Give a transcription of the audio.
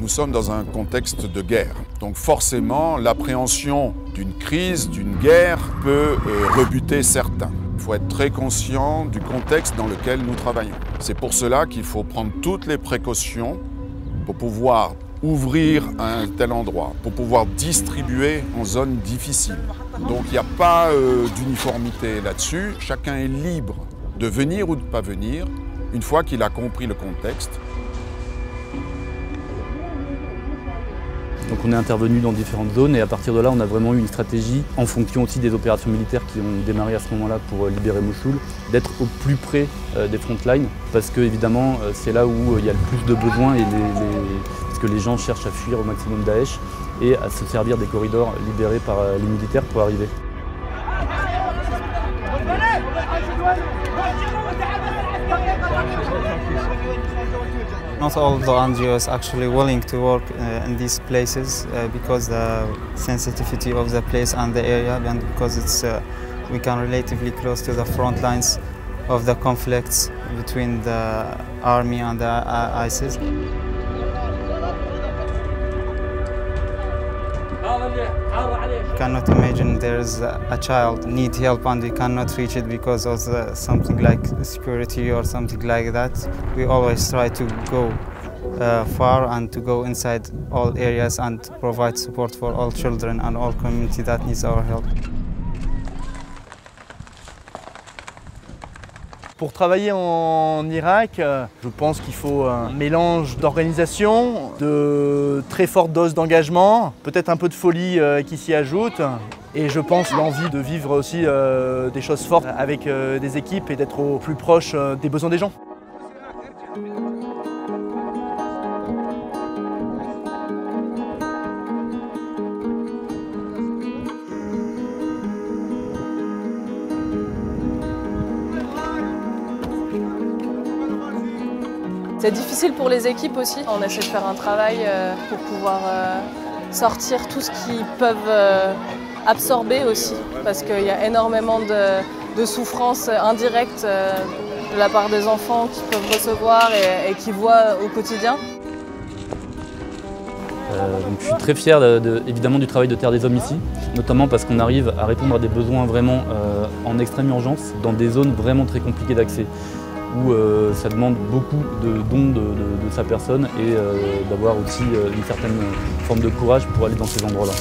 Nous sommes dans un contexte de guerre. Donc forcément, l'appréhension d'une crise, d'une guerre peut rebuter certains. Il faut être très conscient du contexte dans lequel nous travaillons. C'est pour cela qu'il faut prendre toutes les précautions pour pouvoir ouvrir un tel endroit, pour pouvoir distribuer en zone difficile. Donc il n'y a pas d'uniformité là-dessus. Chacun est libre de venir ou de ne pas venir, une fois qu'il a compris le contexte. Donc on est intervenu dans différentes zones et à partir de là on a vraiment eu une stratégie en fonction aussi des opérations militaires qui ont démarré à ce moment-là pour libérer Mossoul, d'être au plus près des frontlines parce que évidemment c'est là où il y a le plus de besoins et parce que les gens cherchent à fuir au maximum Daesh et à se servir des corridors libérés par les militaires pour arriver. Not all the NGOs actually willing to work in these places because the sensitivity of the place and the area, and because we can relatively close to the front lines of the conflicts between the army and the ISIS. You cannot imagine there's a child need help and we cannot reach it because of something like security or something like that. We always try to go far and to go inside all areas and provide support for all children and all community that needs our help. Pour travailler en Irak, je pense qu'il faut un mélange d'organisation, de très forte dose d'engagement, peut-être un peu de folie qui s'y ajoute. Et je pense l'envie de vivre aussi des choses fortes avec des équipes et d'être au plus proche des besoins des gens. C'est difficile pour les équipes aussi. On essaie de faire un travail pour pouvoir sortir tout ce qu'ils peuvent absorber aussi. Parce qu'il y a énormément de souffrances indirectes de la part des enfants qu'ils peuvent recevoir et qu'ils voient au quotidien. Donc je suis très fier évidemment du travail de Terre des Hommes ici, notamment parce qu'on arrive à répondre à des besoins vraiment en extrême urgence dans des zones vraiment très compliquées d'accès, où ça demande beaucoup de dons de sa personne et d'avoir aussi une certaine forme de courage pour aller dans ces endroits-là.